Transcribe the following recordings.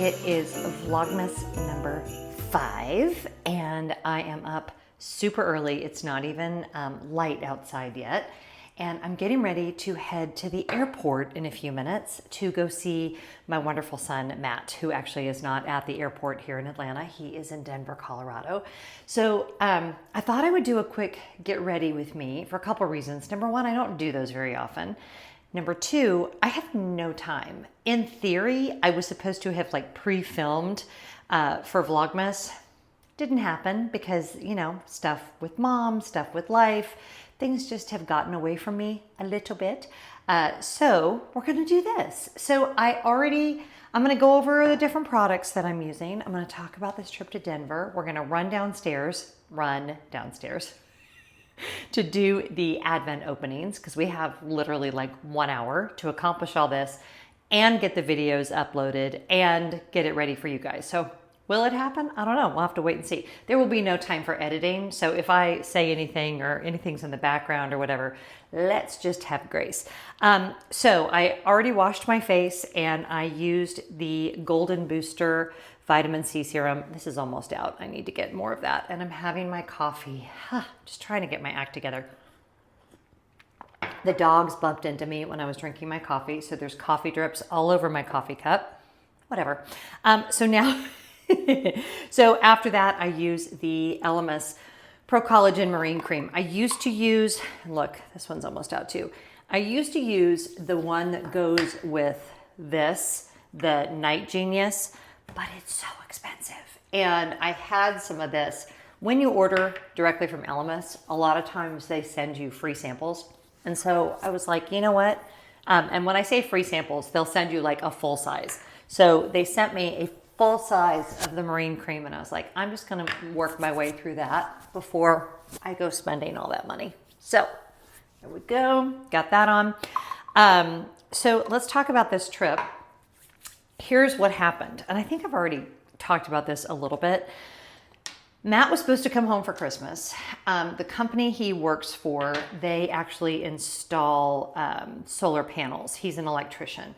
It is Vlogmas number 5, and I am up super early. It's not even light outside yet, and I'm getting ready to head to the airport in a few minutes to go see my wonderful son, Matt, who actually is not at the airport here in Atlanta. He is in Denver, Colorado. So I thought I would do a quick get ready with me for a couple reasons. Number one, I don't do those very often. Number two, I have no time. In theory, I was supposed to have pre-filmed for Vlogmas. Didn't happen because, you know, stuff with mom, stuff with life, things just have gotten away from me a little bit. So we're gonna do this. So I'm gonna go over the different products that I'm using. I'm gonna talk about this trip to Denver. We're gonna run downstairs to do the Advent openings because we have literally 1 hour to accomplish all this and get the videos uploaded and get it ready for you guys. So will it happen? I don't know. We'll have to wait and see. There will be no time for editing. So if I say anything or anything's in the background or whatever, let's just have grace. So I already washed my face and I used the Golden Booster Vitamin C serum. This is almost out. I need to get more of that. And I'm having my coffee. Just trying to get my act together. The dogs bumped into me when I was drinking my coffee. So there's coffee drips all over my coffee cup. Whatever. So now, so after that, I use the Elemis Pro Collagen Marine Cream. I used to use, look, this one's almost out too. I used to use the one that goes with this, the Night Genius, but it's so expensive. And I had some of this. When you order directly from Elemis, a lot of times they send you free samples. And so I was like, you know what? And when I say free samples, they'll send you a full size. So they sent me a full size of the marine cream, and I was like, I'm just gonna work my way through that before I go spending all that money. So there we go, got that on. So let's talk about this trip. Here's what happened, and I think I've already talked about this a little bit. Matt was supposed to come home for Christmas. The company he works for, they actually install solar panels. He's an electrician,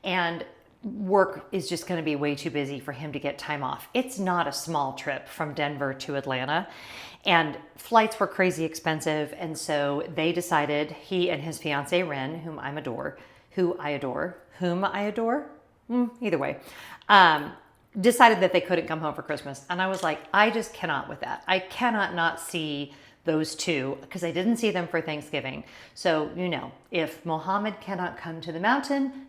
and work is just going to be way too busy for him to get time off. It's not a small trip from Denver to Atlanta, and flights were crazy expensive. And so they decided, he and his fiance Ren, whom I adore, either way, decided that they couldn't come home for Christmas. And I was like, I just cannot with that. I cannot not see those two because I didn't see them for Thanksgiving. So, you know, if Mohammed cannot come to the mountain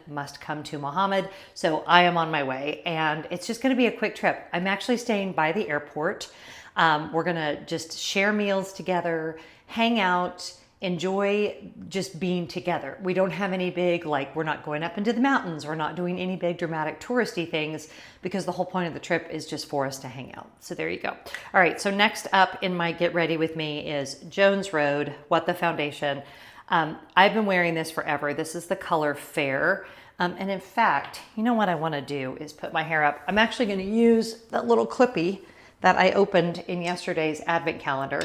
must come to Mohammed. So I am on my way, and it's just going to be a quick trip. I'm actually staying by the airport. We're going to just share meals together, hang out, enjoy just being together. We don't have any big, we're not going up into the mountains. We're not doing any big dramatic touristy things because the whole point of the trip is just for us to hang out. So there you go. All right. So next up in my get ready with me is Jones Road, What the Foundation. I've been wearing this forever. This is the color Fair. And in fact, you know what I want to do is put my hair up. I'm actually going to use that little clippy that I opened in yesterday's advent calendar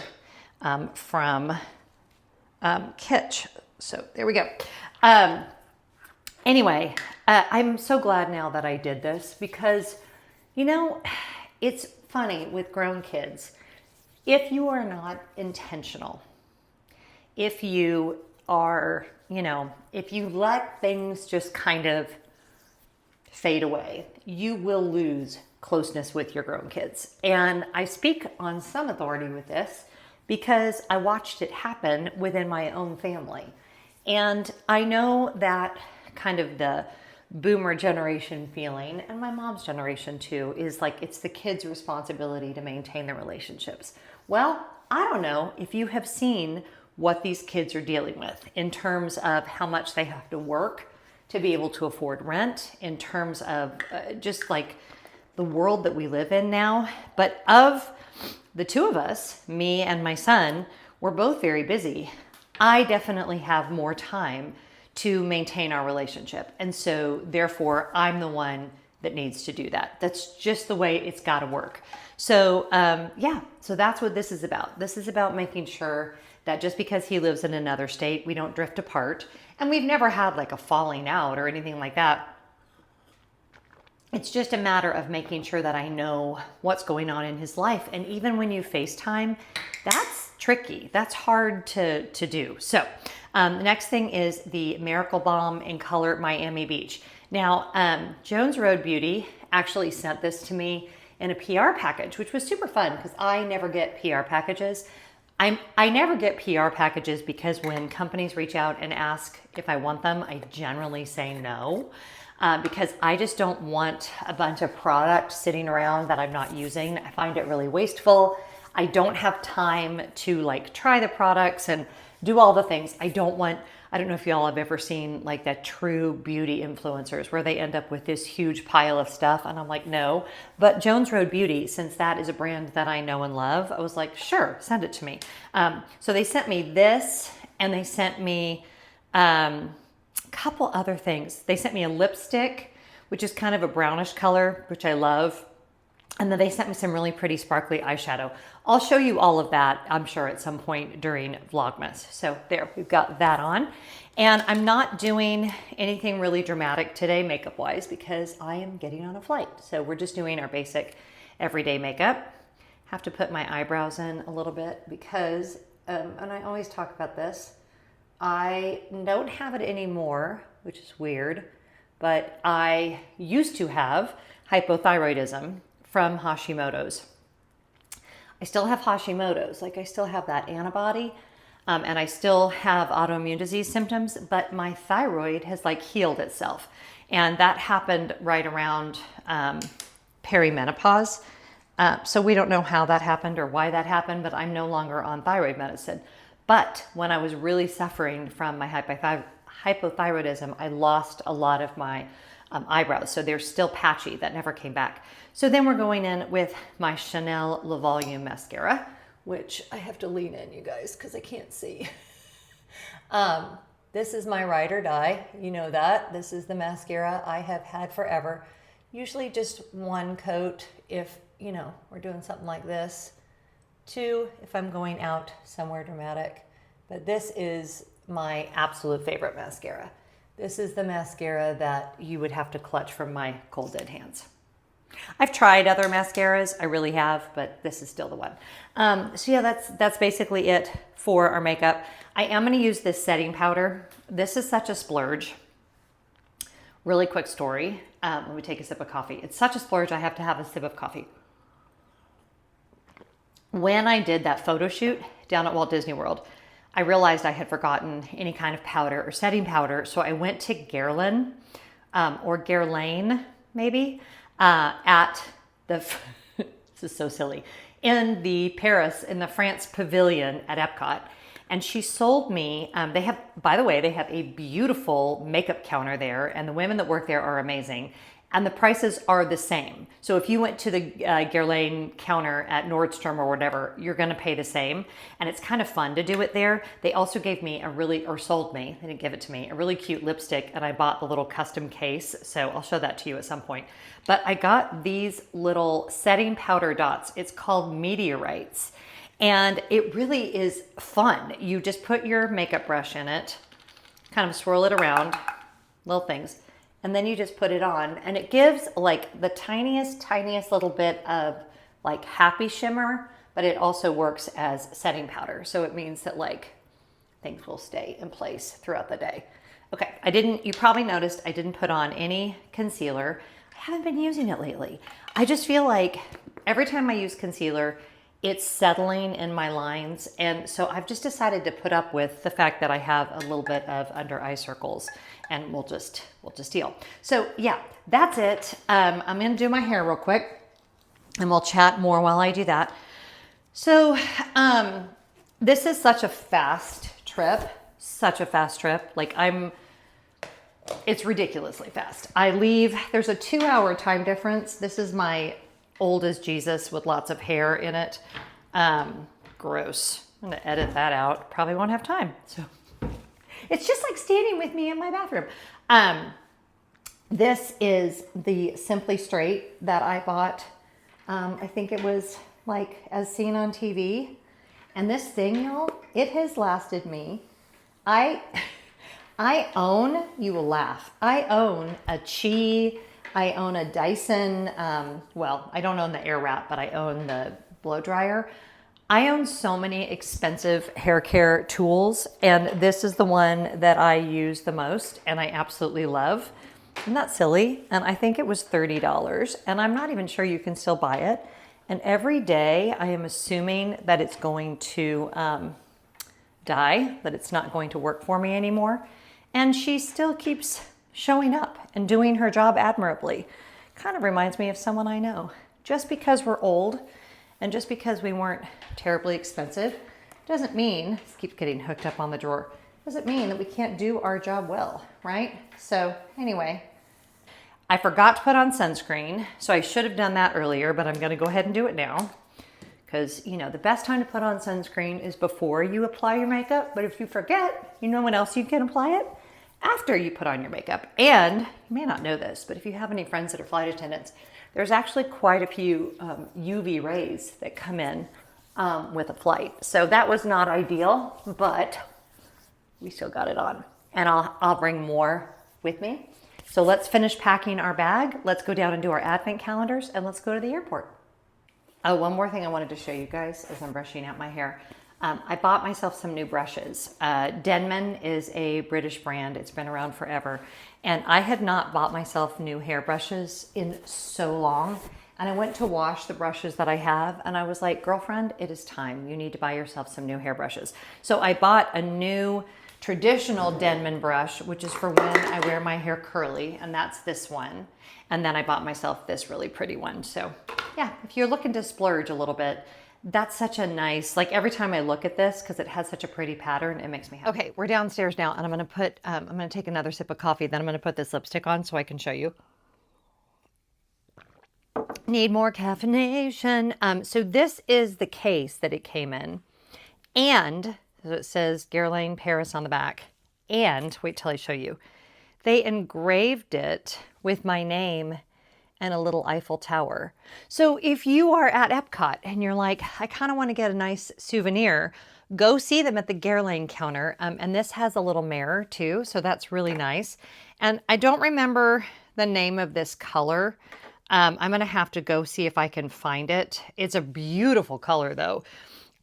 from Kitsch. So there we go. Anyway, I'm so glad now that I did this because, you know, it's funny with grown kids. If you are not intentional, if you are, if you let things just kind of fade away, you will lose closeness with your grown kids. And I speak on some authority with this because I watched it happen within my own family. And I know that kind of the boomer generation feeling, and my mom's generation too, is it's the kids' responsibility to maintain their relationships. Well, I don't know if you have seen what these kids are dealing with in terms of how much they have to work to be able to afford rent, in terms of just the world that we live in now. But of the two of us, me and my son, we're both very busy. I definitely have more time to maintain our relationship. And so therefore, I'm the one that needs to do that. That's just the way it's got to work. So so that's what this is about. This is about making sure that just because he lives in another state, we don't drift apart. And we've never had a falling out or anything like that. it's just a matter of making sure that I know what's going on in his life. And even when you FaceTime, that's tricky. That's hard to do. So the next thing is the Miracle Balm in color Miami Beach. Now, Jones Road Beauty actually sent this to me in a PR package, which was super fun because I never get PR packages. I never get PR packages because when companies reach out and ask if I want them, I generally say no. Because I just don't want a bunch of product sitting around that I'm not using. I find it really wasteful. I don't have time to like try the products and do all the things. I don't know if y'all have ever seen like that true beauty influencers where they end up with this huge pile of stuff. And I'm like, no. But Jones Road Beauty, since that is a brand that I know and love, I was like, sure, send it to me. So they sent me this and they sent me, couple other things. They sent me a lipstick, which is kind of a brownish color, which I love. And then they sent me some really pretty sparkly eyeshadow. I'll show you all of that, I'm sure, at some point during Vlogmas. So there, we've got that on. And I'm not doing anything really dramatic today makeup-wise because I am getting on a flight. So we're just doing our basic everyday makeup. Have to put my eyebrows in a little bit because, and I always talk about this, I don't have it anymore, which is weird, but I used to have hypothyroidism from Hashimoto's. I still have Hashimoto's, like I still have that antibody, and I still have autoimmune disease symptoms, but my thyroid has like healed itself. And that happened right around perimenopause. So we don't know how that happened or why that happened, but I'm no longer on thyroid medicine. But when I was really suffering from my hypothyroidism, I lost a lot of my eyebrows. So they're still patchy. That never came back. So then we're going in with my Chanel Le Volume mascara, which I have to lean in, you guys, because I can't see. This is my ride or die. You know that. This is the mascara I have had forever. Usually just one coat if, you know, we're doing something like this. Two, if I'm going out somewhere dramatic. But this is my absolute favorite mascara. This is the mascara that you would have to clutch from my cold dead hands. I've tried other mascaras, I really have, but this is still the one. So yeah, that's basically it for our makeup. I am gonna use this setting powder. This is such a splurge. Really quick story. Let me take a sip of coffee. It's such a splurge, I have to have a sip of coffee. When I did that photo shoot down at Walt Disney World, I realized I had forgotten any kind of powder or setting powder. So I went to Guerlain, or Guerlain maybe, at the, this is so silly, in the Paris, in the France Pavilion at Epcot. And she sold me, they have, by the way, they have a beautiful makeup counter there and the women that work there are amazing. And the prices are the same. So if you went to the Guerlain counter at Nordstrom or whatever, you're gonna pay the same. And it's kind of fun to do it there. They also gave me a really, or sold me, they didn't give it to me, a really cute lipstick, and I bought the little custom case. So I'll show that to you at some point. But I got these little setting powder dots. It's called meteorites. And it really is fun. You just put your makeup brush in it, kind of swirl it around, little things, and then you just put it on and it gives like the tiniest little bit of like happy shimmer, but it also works as setting powder. So it means that like things will stay in place throughout the day. Okay, you probably noticed I didn't put on any concealer. I haven't been using it lately. I just feel like every time I use concealer, it's settling in my lines. And so I've just decided to put up with the fact that I have a little bit of under eye circles and we'll just deal. So yeah, that's it. I'm gonna do my hair real quick and we'll chat more while I do that. So this is such a fast trip, Like it's ridiculously fast. I leave, there's a 2-hour time difference. This is my old as Jesus with lots of hair in it. Gross. I'm gonna edit that out. Probably won't have time. So it's just like standing with me in my bathroom. This is the Simply Straight that I bought. I think it was like as seen on TV. And this thing, y'all, it has lasted me. I own, you will laugh, I own a Chi I own a Dyson, well, I don't own the Airwrap, but I own the blow dryer. I own so many expensive hair care tools, and this is the one that I use the most and I absolutely love. Isn't that silly? And I think it was $30, and I'm not even sure you can still buy it. And every day I am assuming that it's going to die, that it's not going to work for me anymore. And she still keeps showing up and doing her job admirably. Kind of reminds me of someone I know. Just because we're old and just because we weren't terribly expensive doesn't mean, keep getting hooked up on the drawer, doesn't mean that we can't do our job well, right? So anyway, I forgot to put on sunscreen, so I should have done that earlier, but I'm gonna go ahead and do it now. Because, you know, the best time to put on sunscreen is before you apply your makeup, but if you forget, you know when else you can apply it? After you put on your makeup. And you may not know this, but if you have any friends that are flight attendants, there's actually quite a few UV rays that come in with a flight. So that was not ideal, but we still got it on. And I'll bring more with me. So let's finish packing our bag. Let's go down and do our advent calendars, and let's go to the airport. Oh, one more thing I wanted to show you guys as I'm brushing out my hair. I bought myself some new brushes. Denman is a British brand. It's been around forever. And I had not bought myself new hair brushes in so long. And I went to wash the brushes that I have, and I was like, girlfriend, it is time. You need to buy yourself some new hair brushes. So I bought a new traditional Denman brush, which is for when I wear my hair curly, and that's this one. And then I bought myself this really pretty one. So yeah, if you're looking to splurge a little bit, that's such a nice, like every time I look at this, because it has such a pretty pattern, it makes me happy. Okay, we're downstairs now, and I'm gonna take another sip of coffee, then I'm gonna put this lipstick on so I can show you. Need more caffeination. So this is the case that it came in. And so it says Guerlain Paris on the back. And wait till I show you. They engraved it with my name and a little Eiffel Tower. So if you are at Epcot and you're like, I kind of want to get a nice souvenir, go see them at the Guerlain counter. And this has a little mirror too, so that's really nice. And I don't remember the name of this color. I'm going to have to go see if I can find it. It's a beautiful color though.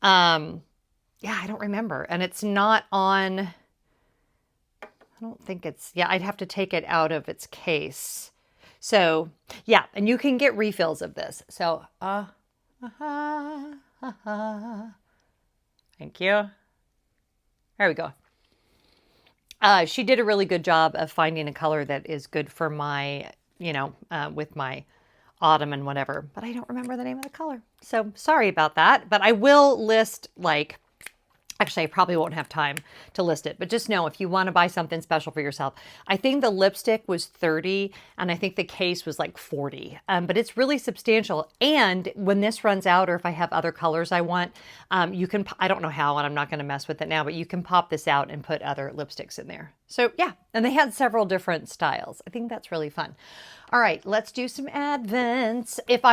Yeah, I don't remember. And it's not on, I don't think it's, yeah, I'd have to take it out of its case. So yeah, and you can get refills of this. So, thank you. There we go. She did a really good job of finding a color that is good for my, with my autumn and whatever, but I don't remember the name of the color. So sorry about that, but I will list actually, I probably won't have time to list it, but just know if you want to buy something special for yourself. I think the lipstick was $30 and I think the case was like $40, but it's really substantial. And when this runs out, or if I have other colors I want, you can, I don't know how, and I'm not going to mess with it now, but you can pop this out and put other lipsticks in there. So yeah, and they had several different styles. I think that's really fun. All right, let's do some advents. If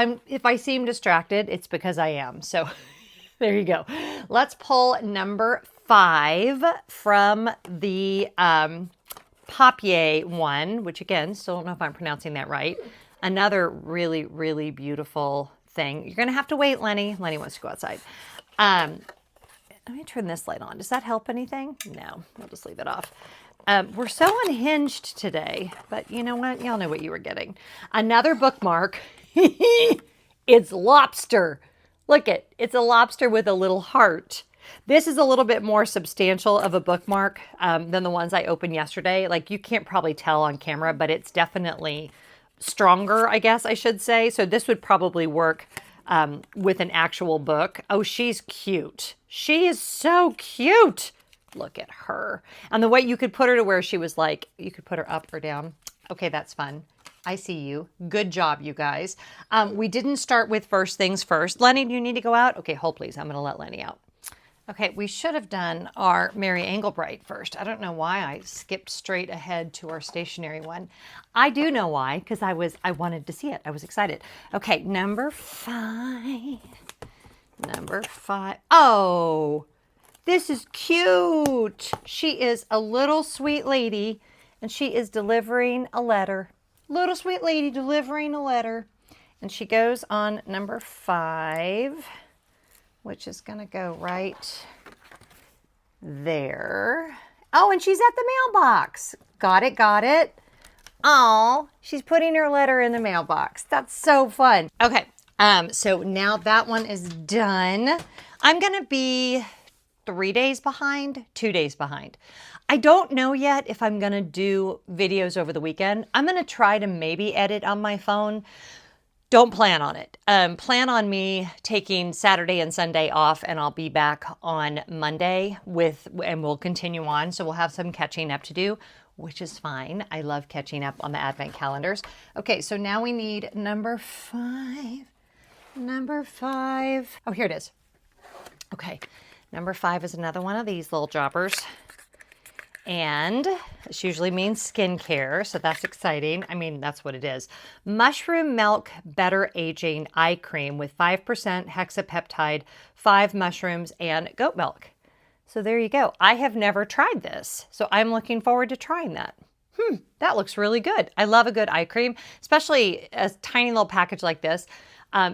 I seem distracted, it's because I am. So there you go. Let's pull number 5 from the Papier one, which again, still don't know if I'm pronouncing that right. Another really, really beautiful thing. You're going to have to wait, Lenny. Lenny wants to go outside. Let me turn this light on. Does that help anything? No, we'll just leave it off. We're so unhinged today, but you know what? Y'all know what you were getting. Another bookmark. It's lobster. Look it's a lobster with a little heart. This is a little bit more substantial of a bookmark than the ones I opened yesterday. Like you can't probably tell on camera, but it's definitely stronger, I guess I should say. So this would probably work with an actual book. Oh, she's cute. She is so cute. Look at her. And the way you could put her to where she was like, you could put her up or down. Okay, that's fun. I see you. Good job, you guys. We didn't start with first things first. Lenny, do you need to go out? Okay, hold please. I'm going to let Lenny out. Okay, we should have done our Mary Angelbrite first. I don't know why I skipped straight ahead to our stationery one. I do know why, because I wanted to see it. I was excited. Okay, number 5. Number 5. Oh, this is cute. She is a little sweet lady, and she is delivering a letter. Little sweet lady delivering a letter. And she goes on number 5, which is going to go right there. Oh, and she's at the mailbox. Got it, got it. Oh, she's putting her letter in the mailbox. That's so fun. Okay, so now that one is done. I'm going to be 3 days behind, 2 days behind. I don't know yet if I'm going to do videos over the weekend. I'm going to try to maybe edit on my phone. Don't plan on it. Plan on me taking Saturday and Sunday off, and I'll be back on Monday and we'll continue on. So we'll have some catching up to do, which is fine. I love catching up on the advent calendars. Okay, so now we need number 5. Number 5. Oh, here it is. Okay, number 5 is another one of these little jobbers. And this usually means skincare, so that's exciting. I mean, that's what it is. Mushroom Milk Better Aging Eye Cream with 5% hexapeptide, 5 mushrooms, and goat milk. So there you go. I have never tried this, so I'm looking forward to trying that. That looks really good. I love a good eye cream, especially a tiny little package like this.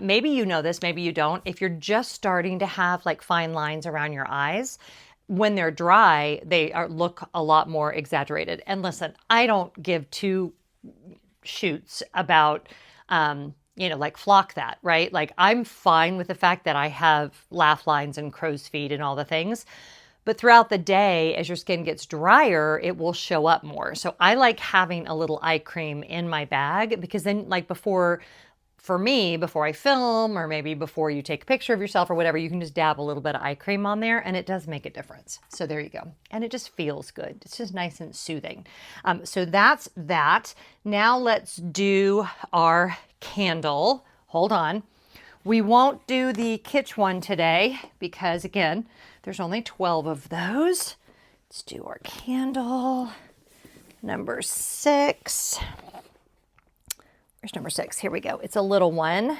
Maybe you know this, maybe you don't. If you're just starting to have like fine lines around your eyes, when they're dry, they look a lot more exaggerated. And listen, I don't give 2 shoots about, like flock that, right? Like I'm fine with the fact that I have laugh lines and crow's feet and all the things. But throughout the day, as your skin gets drier, it will show up more. So I like having a little eye cream in my bag because then like before I film, or maybe before you take a picture of yourself or whatever, you can just dab a little bit of eye cream on there and it does make a difference. So there you go. And it just feels good. It's just nice and soothing. So that's that. Now let's do our candle. Hold on. We won't do the kitsch one today because again, there's only 12 of those. Let's do our candle. Number 6. Where's number 6? Here we go. It's a little one.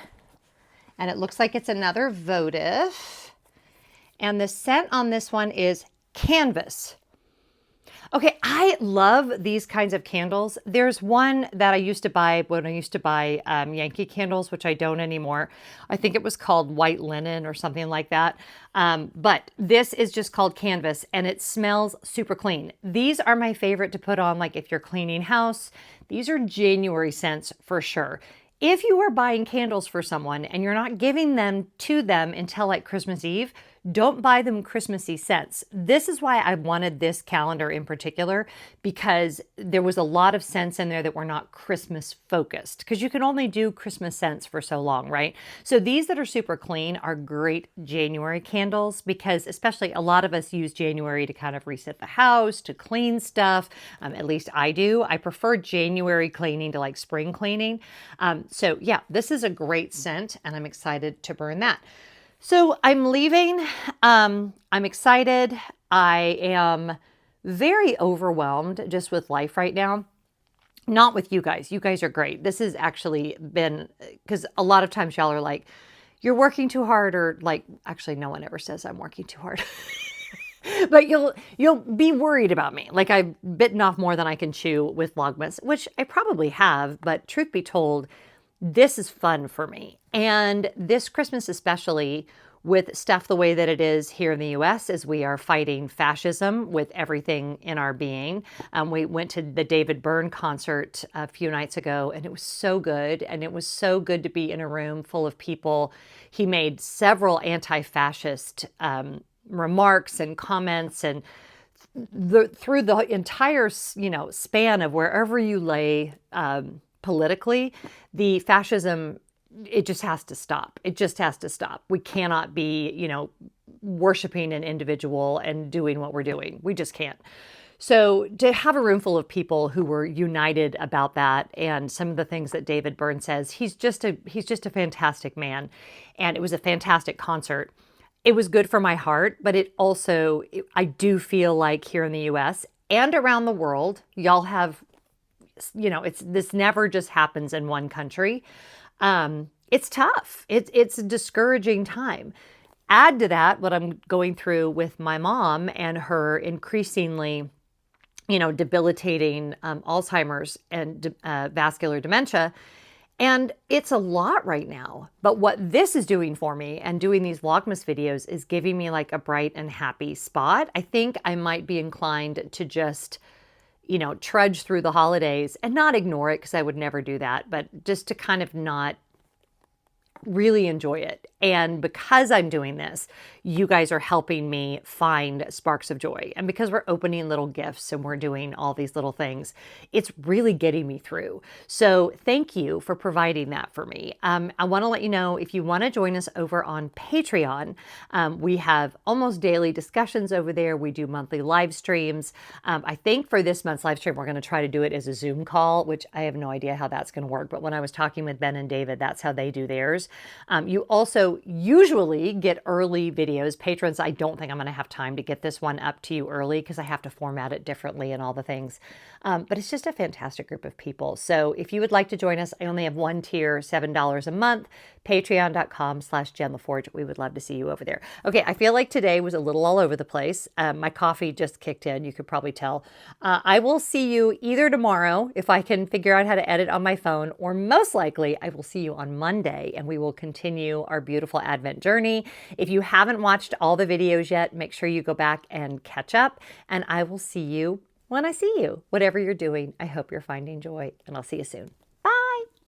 And it looks like it's another votive. And the scent on this one is Canvas. Okay, I love these kinds of candles. There's one that I used to buy when I used to buy Yankee candles, which I don't anymore. I think it was called White Linen or something like that. But this is just called Canvas and it smells super clean. These are my favorite to put on like if you're cleaning house. These are January scents for sure. If you are buying candles for someone and you're not giving them to them until like Christmas Eve, don't buy them Christmassy scents. This is why I wanted this calendar in particular, because there was a lot of scents in there that were not Christmas focused, because you can only do Christmas scents for so long, right? So these that are super clean are great January candles, because especially a lot of us use January to kind of reset the house, to clean stuff. At least I do. I prefer January cleaning to like spring cleaning. So yeah, this is a great scent and I'm excited to burn that. So I'm leaving. I'm excited. I am very overwhelmed just with life right now. Not with you guys. You guys are great. This has actually been, because a lot of times y'all are like, you're working too hard, or like, actually no one ever says I'm working too hard. But you'll be worried about me. Like I've bitten off more than I can chew with Vlogmas, which I probably have, but truth be told, this is fun for me. And this Christmas especially, with stuff the way that it is here in the US, as we are fighting fascism with everything in our being. We went to the David Byrne concert a few nights ago and it was so good. And it was so good to be in a room full of people. He made several anti-fascist remarks and comments, and through the entire span of wherever you lay politically, the fascism, it just has to stop. It just has to stop. We cannot be, worshiping an individual and doing what we're doing. We just can't. So to have a room full of people who were united about that, and some of the things that David Byrne says, he's just a fantastic man, and it was a fantastic concert. It was good for my heart, but I do feel like here in the US and around the world, y'all have, this never just happens in one country. It's tough. It's a discouraging time. Add to that what I'm going through with my mom and her increasingly debilitating Alzheimer's and vascular dementia. And it's a lot right now. But what this is doing for me and doing these Vlogmas videos is giving me like a bright and happy spot. I think I might be inclined to just, trudge through the holidays and not ignore it, because I would never do that, but just to kind of not really enjoy it. And because I'm doing this, you guys are helping me find sparks of joy. And because we're opening little gifts and we're doing all these little things, it's really getting me through. So thank you for providing that for me. I want to let you know, if you want to join us over on Patreon, we have almost daily discussions over there. We do monthly live streams. I think for this month's live stream, we're going to try to do it as a Zoom call, which I have no idea how that's going to work. But when I was talking with Ben and David, that's how they do theirs. You also usually get early videos. Patrons, I don't think I'm going to have time to get this one up to you early because I have to format it differently and all the things. But it's just a fantastic group of people. So if you would like to join us, I only have one tier, $7 a month, patreon.com/JenLefforge. We would love to see you over there. Okay, I feel like today was a little all over the place. My coffee just kicked in, you could probably tell. I will see you either tomorrow, if I can figure out how to edit on my phone, or most likely I will see you on Monday, and we will continue our beautiful Advent journey. If you haven't watched all the videos yet, make sure you go back and catch up, and I will see you when I see you. Whatever you're doing, I hope you're finding joy, and I'll see you soon.